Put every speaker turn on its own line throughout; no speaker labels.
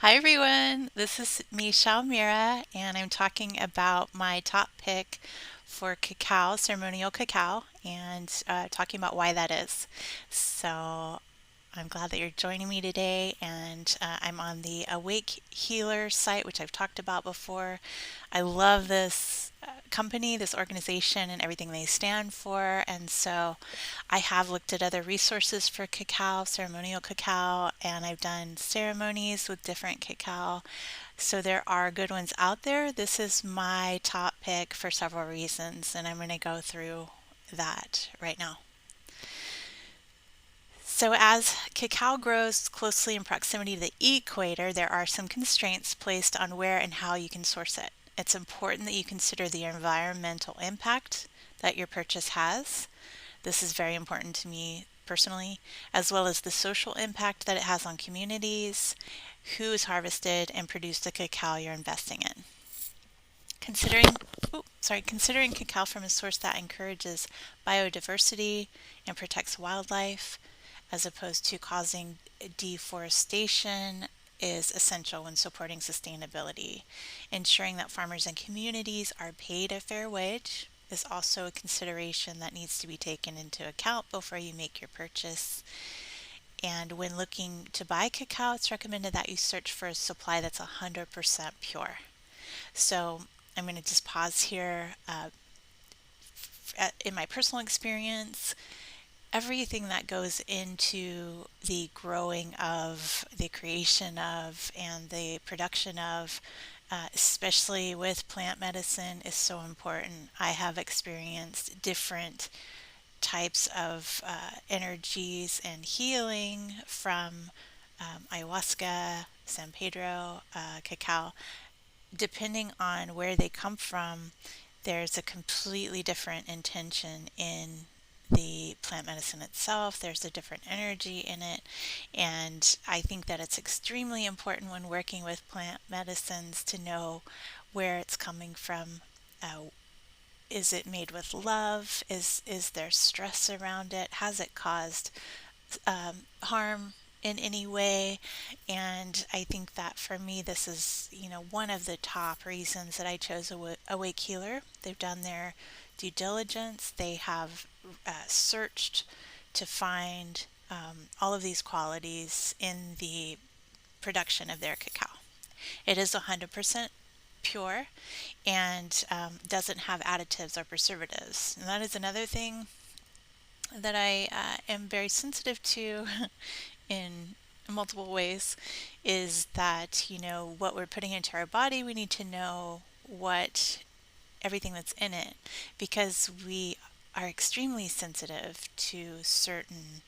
Hi everyone, this is me, Mira, and I'm talking about my top pick for cacao, ceremonial cacao, and talking about why that is. So I'm glad that you're joining me today, and I'm on the Awake Healer site, which I've talked about before. I love this company, this organization, and everything they stand for, and so I have looked at other resources for cacao, ceremonial cacao, and I've done ceremonies with different cacao. So there are good ones out there. This is my top pick for several reasons, and I'm going to go through that right now. So, as cacao grows closely in proximity to the equator, there are some constraints placed on where and how you can source it. It's important that you consider the environmental impact that your purchase has. This is very important to me personally, as well as the social impact that it has on communities, who has harvested and produced the cacao you're investing in. Considering considering cacao from a source that encourages biodiversity and protects wildlife, as opposed to causing deforestation, is essential when supporting sustainability. Ensuring that farmers and communities are paid a fair wage is also a consideration that needs to be taken into account before you make your purchase. And when looking to buy cacao, it's recommended that you search for a supply that's 100% pure. So I'm going to just pause here. In my personal experience, everything that goes into the growing of, the creation of, and the production of, especially with plant medicine, is so important. I have experienced different types of energies and healing from ayahuasca, San Pedro, cacao. Depending on where they come from, there's a completely different intention in the plant medicine itself. There's a different energy in it. And I think that it's extremely important when working with plant medicines to know where it's coming from. Is it made with love? Is there stress around it? Has it caused harm in any way? And I think that for me, this is, one of the top reasons that I chose Awake Healer. They've done their due diligence. They have searched to find all of these qualities in the production of their cacao. It is 100% pure and doesn't have additives or preservatives. And that is another thing that I am very sensitive to in multiple ways, is that, what we're putting into our body, we need to know what everything that's in it, because we are extremely sensitive to certain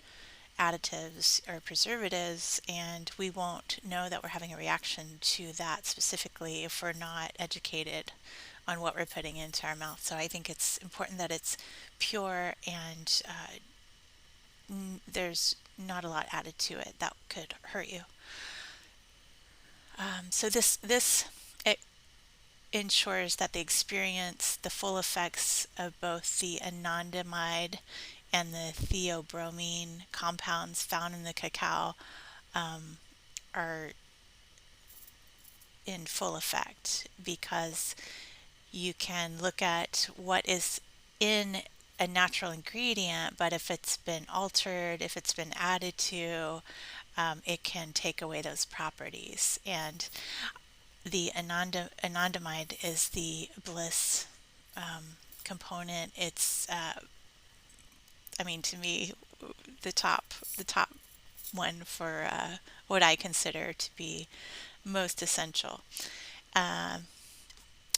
additives or preservatives, and we won't know that we're having a reaction to that specifically if we're not educated on what we're putting into our mouth. So I think it's important that it's pure and there's not a lot added to it that could hurt you. So this it ensures that they experience the full effects of both the anandamide and the theobromine compounds found in the cacao are in full effect, because you can look at what is in a natural ingredient, but if it's been altered, if it's been added to, it can take away those properties. And the anandamide is the bliss component. It's, I mean, to me, the top one for what I consider to be most essential. Um,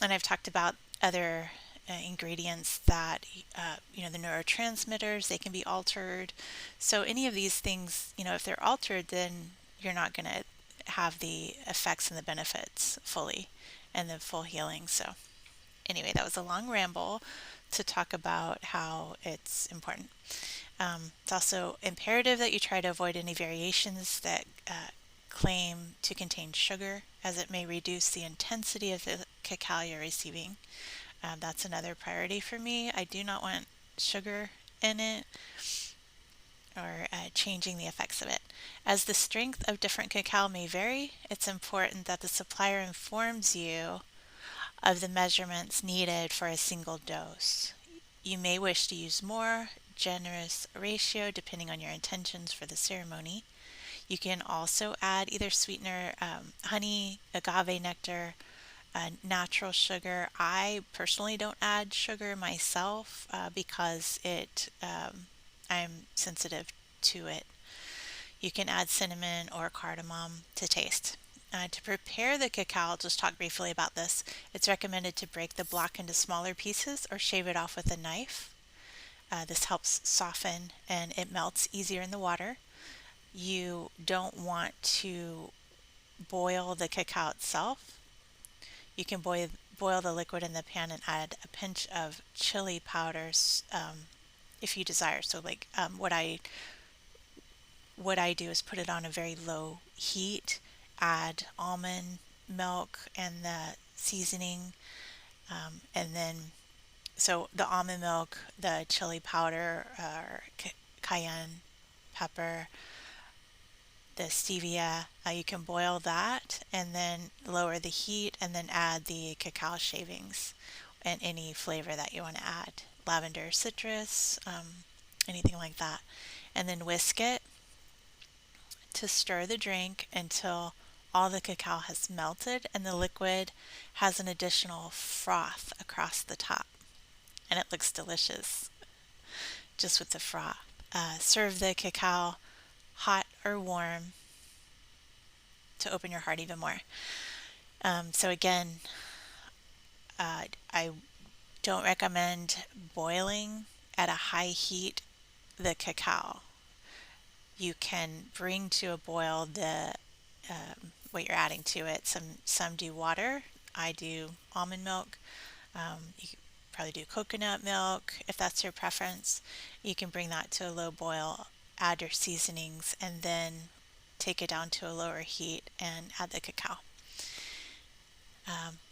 and I've talked about other ingredients that, the neurotransmitters, they can be altered. So any of these things, if they're altered, then you're not going to have the effects and the benefits fully and the full healing. So anyway, that was a long ramble to talk about how it's important. It's also imperative that you try to avoid any variations that claim to contain sugar, as it may reduce the intensity of the cacao you're receiving. That's another priority for me. I do not want sugar in it. or changing the effects of it. As the strength of different cacao may vary, it's important that the supplier informs you of the measurements needed for a single dose. You may wish to use more generous ratio depending on your intentions for the ceremony. You can also add either sweetener, honey, agave nectar, natural sugar. I personally don't add sugar myself because I'm sensitive to it. You can add cinnamon or cardamom to taste. To prepare the cacao, I'll just talk briefly about this. It's recommended to break the block into smaller pieces or shave it off with a knife. This helps soften and it melts easier in the water. You don't want to boil the cacao itself. You can boil the liquid in the pan and add a pinch of chili powders if you desire. So, like what I do is put it on a very low heat, add almond milk and the seasoning, and then so the almond milk, the chili powder, or cayenne pepper, the stevia. You can boil that and then lower the heat and then add the cacao shavings and any flavor that you want to add, lavender, citrus, anything like that. And then whisk it to stir the drink until all the cacao has melted and the liquid has an additional froth across the top. And it looks delicious just with the froth. Serve the cacao hot or warm to open your heart even more. So again, I don't recommend boiling at a high heat the cacao. You can bring to a boil the what you're adding to it. Some do water. I do almond milk. You could probably do coconut milk if that's your preference. You can bring that to a low boil, add your seasonings, and then take it down to a lower heat and add the cacao.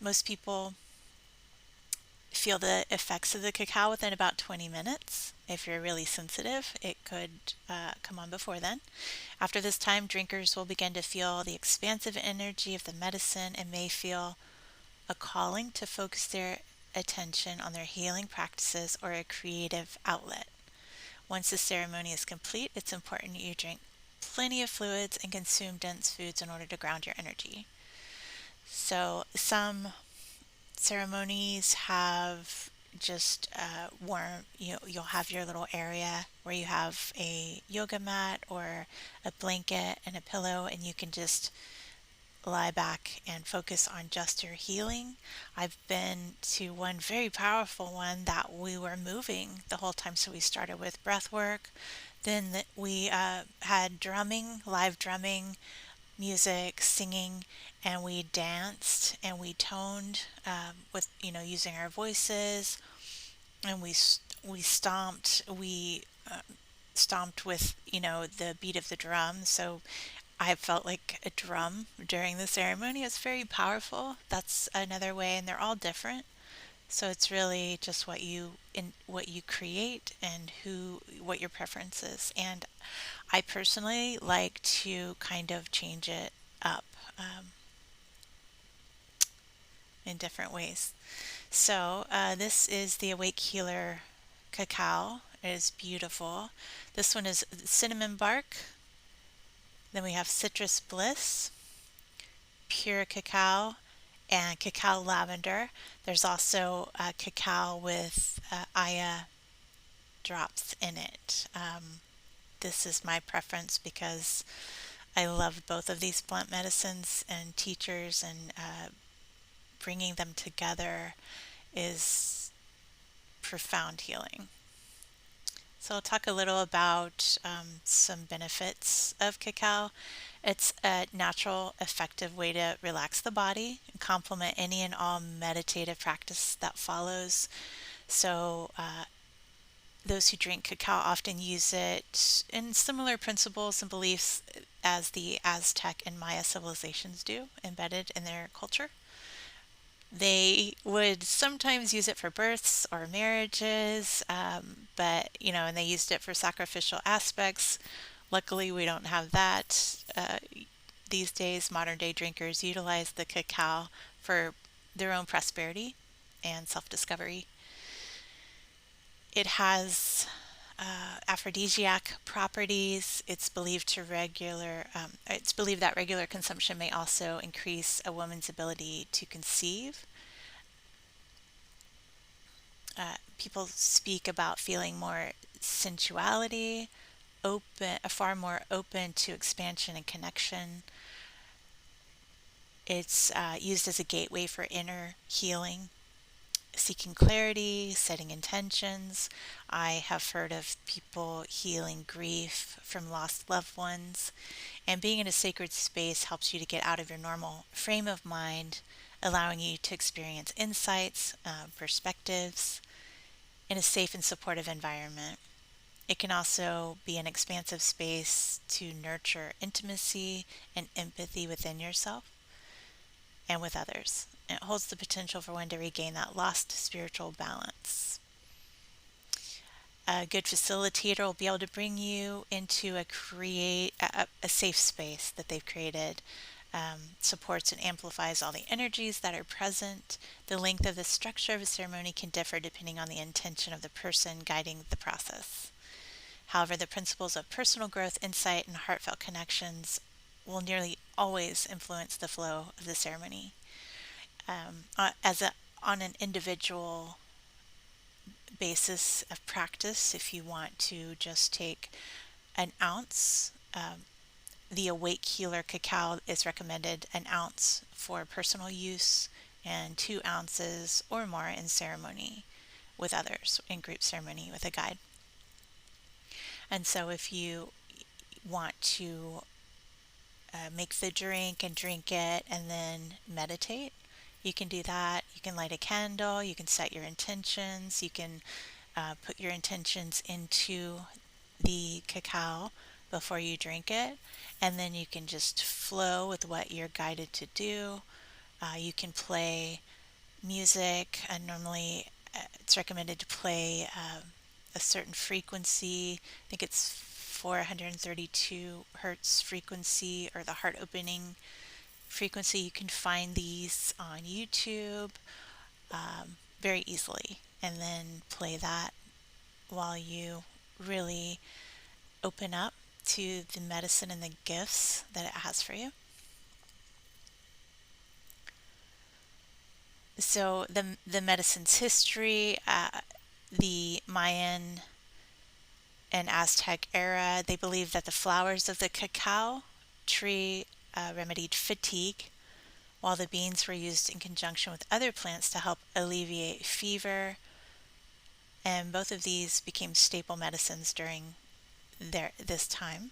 Most people feel the effects of the cacao within about 20 minutes. If you're really sensitive, it could come on before then. After this time, drinkers will begin to feel the expansive energy of the medicine and may feel a calling to focus their attention on their healing practices or a creative outlet. Once the ceremony is complete, it's important that you drink plenty of fluids and consume dense foods in order to ground your energy. So some ceremonies have just warm, you'll have your little area where you have a yoga mat or a blanket and a pillow, and you can just lie back and focus on just your healing. I've been to one very powerful one that we were moving the whole time. So we started with breath work, then we had drumming, live drumming, music, singing, and we danced and we toned with using our voices, and we stomped. We stomped with the beat of the drum. So I felt like a drum during the ceremony. It's very powerful. That's another way, and they're all different. So it's really just what you create and what your preference is. And I personally like to kind of change it up in different ways. So this is the Awake Healer cacao. It is beautiful. This one is cinnamon bark. Then we have citrus bliss, pure cacao, and cacao lavender. There's also cacao with aya drops in it. This is my preference because I love both of these plant medicines and teachers, and bringing them together is profound healing. So I'll talk a little about some benefits of cacao. It's a natural, effective way to relax the body and complement any and all meditative practice that follows. So those who drink cacao often use it in similar principles and beliefs as the Aztec and Maya civilizations do, embedded in their culture. They would sometimes use it for births or marriages, but and they used it for sacrificial aspects. Luckily, we don't have that. These days, modern day drinkers utilize the cacao for their own prosperity and self discovery. It has aphrodisiac properties. It's believed that regular consumption may also increase a woman's ability to conceive. People speak about feeling more sensuality, far more open to expansion and connection. It's used as a gateway for inner healing, seeking clarity, setting intentions. I have heard of people healing grief from lost loved ones, and being in a sacred space helps you to get out of your normal frame of mind, allowing you to experience insights, perspectives in a safe and supportive environment. It can also be an expansive space to nurture intimacy and empathy within yourself and with others. It holds the potential for one to regain that lost spiritual balance. A good facilitator will be able to bring you into a safe space that they've created. Supports and amplifies all the energies that are present. The length of the structure of a ceremony can differ depending on the intention of the person guiding the process. However, the principles of personal growth, insight, and heartfelt connections will nearly always influence the flow of the ceremony. On an individual basis of practice, if you want to just take an ounce, the Awake Healer cacao is recommended an ounce for personal use and 2 ounces or more in ceremony with others, in group ceremony with a guide. And so if you want to make the drink and drink it and then meditate, you can do that. You can light a candle, you can set your intentions, you can put your intentions into the cacao before you drink it, and then you can just flow with what you're guided to do. You can play music, and normally it's recommended to play a certain frequency. I think it's 432 hertz frequency, or the heart opening frequency. You can find these on YouTube very easily, and then play that while you really open up to the medicine and the gifts that it has for you. So the medicine's history, the Mayan and Aztec era, they believed that the flowers of the cacao tree remedied fatigue, while the beans were used in conjunction with other plants to help alleviate fever. And both of these became staple medicines during this time.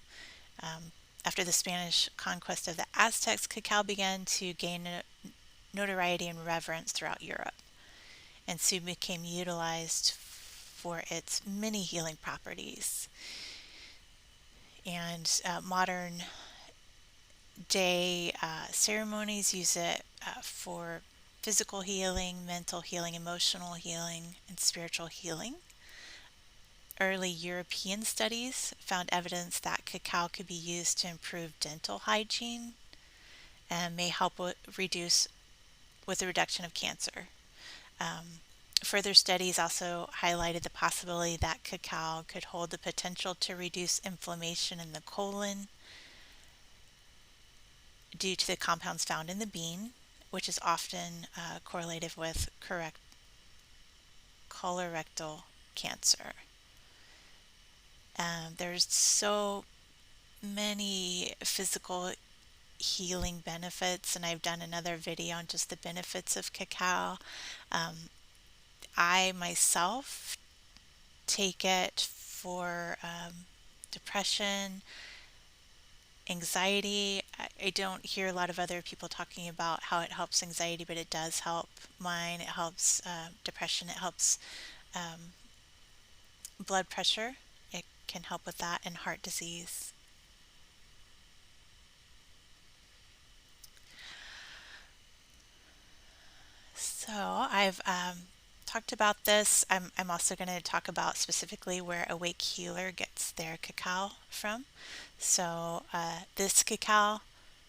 Um, After the Spanish conquest of the Aztecs, cacao began to gain notoriety and reverence throughout Europe, and soon became utilized for its many healing properties. And modern day ceremonies use it for physical healing, mental healing, emotional healing, and spiritual healing. Early European studies found evidence that cacao could be used to improve dental hygiene and may help reduce with the reduction of cancer. Um, Further studies also highlighted the possibility that cacao could hold the potential to reduce inflammation in the colon due to the compounds found in the bean, which is often correlated with colorectal cancer. There's so many physical healing benefits, and I've done another video on just the benefits of cacao. I myself take it for depression, anxiety. I don't hear a lot of other people talking about how it helps anxiety, but it does help mine. It helps depression. It helps um, blood pressure. It can help with that, and heart disease. So I've talked about this. I'm also going to talk about specifically where Awake Healer gets their cacao from. So this cacao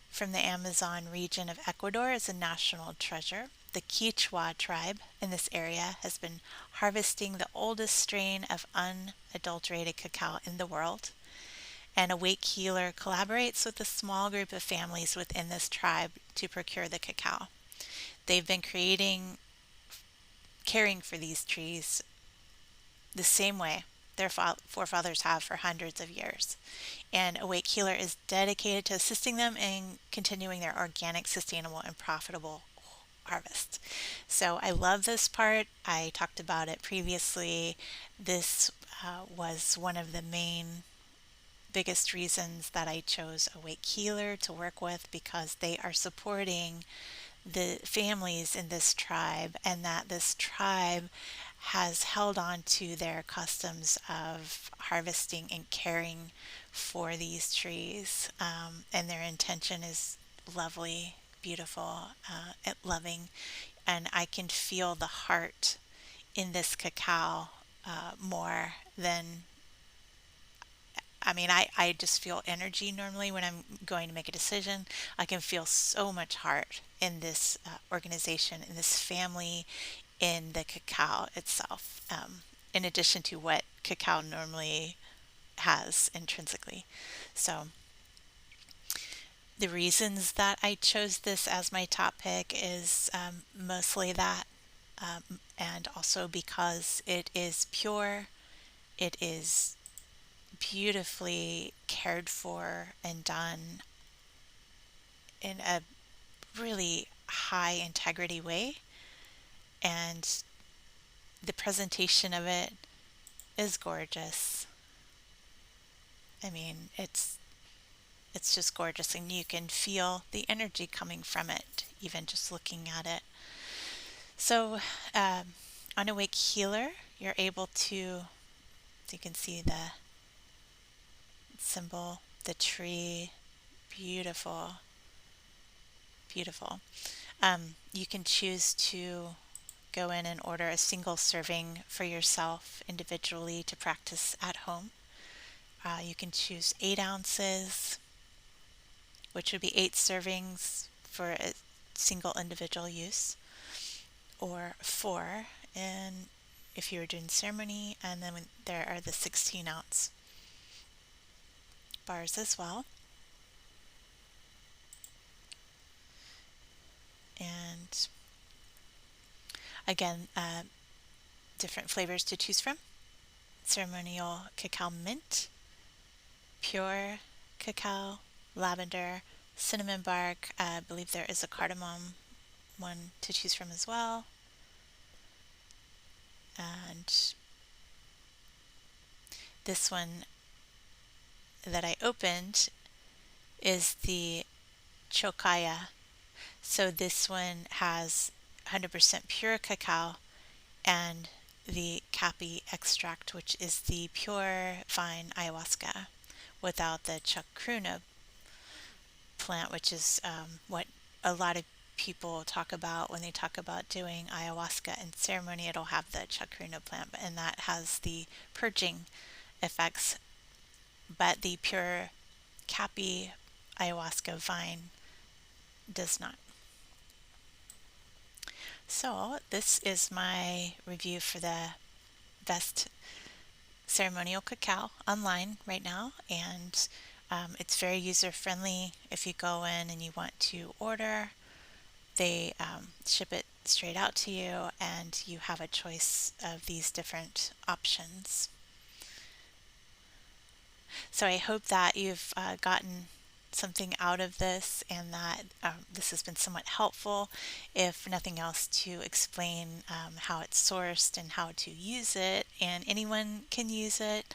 from the Amazon region of Ecuador is a national treasure. The Quichua tribe in this area has been harvesting the oldest strain of unadulterated cacao in the world. And Awake Healer collaborates with a small group of families within this tribe to procure the cacao. They've been caring for these trees the same way their forefathers have for hundreds of years. And Awake Healer is dedicated to assisting them in continuing their organic, sustainable, and profitable harvest. So I love this part. I talked about it previously. This was one of the biggest reasons that I chose Awake Healer to work with because they are supporting the families in this tribe, and that this tribe has held on to their customs of harvesting and caring for these trees. And their intention is lovely, beautiful, and loving. And I can feel the heart in this cacao more than I just feel energy normally when I'm going to make a decision. I can feel so much heart in this organization, in this family, in the cacao itself, in addition to what cacao normally has intrinsically. So, the reasons that I chose this as my top pick is mostly that, and also because it is pure, it is beautifully cared for and done in a really high integrity way, and the presentation of it is gorgeous. I mean, it's just gorgeous, and you can feel the energy coming from it even just looking at it. So on Awake Healer, you're able to, so you can see the symbol, the tree, beautiful, beautiful. You can choose to go in and order a single serving for yourself individually to practice at home. You can choose 8 ounces, which would be 8 servings for a single individual use, or 4, and if you were doing ceremony, and then there are the 16-ounce bars as well. And again, different flavors to choose from: ceremonial cacao mint, pure cacao, lavender, cinnamon bark. I believe there is a cardamom one to choose from as well. And this one that I opened is the chocaya. So this one has 100% pure cacao and the capi extract, which is the pure fine ayahuasca without the chacruna plant, which is what a lot of people talk about when they talk about doing ayahuasca in ceremony. It'll have the chacruna plant, and that has the purging effects, but the pure capi ayahuasca vine does not. So this is my review for the best ceremonial cacao online right now, and it's very user friendly. If you go in and you want to order, they ship it straight out to you, and you have a choice of these different options. So I hope that you've gotten something out of this, and that this has been somewhat helpful, if nothing else, to explain how it's sourced and how to use it, and anyone can use it.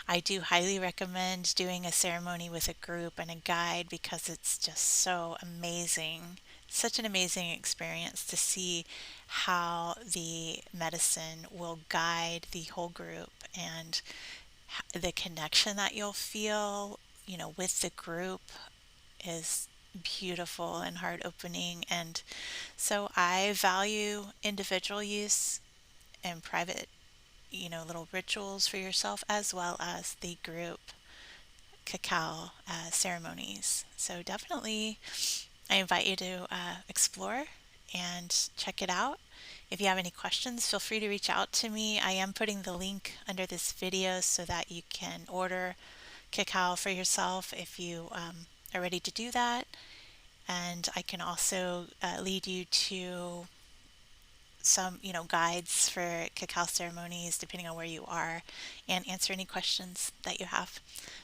I do highly recommend doing a ceremony with a group and a guide because it's just so amazing. Such an amazing experience to see how the medicine will guide the whole group, and the connection that you'll feel, with the group is beautiful and heart opening. And so I value individual use and private, little rituals for yourself, as well as the group cacao ceremonies. So definitely, I invite you to explore and check it out. If you have any questions, feel free to reach out to me. I am putting the link under this video so that you can order cacao for yourself if you are ready to do that. And I can also lead you to some, guides for cacao ceremonies depending on where you are and answer any questions that you have.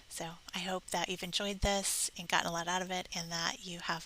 So I hope that you've enjoyed this and gotten a lot out of it and that you have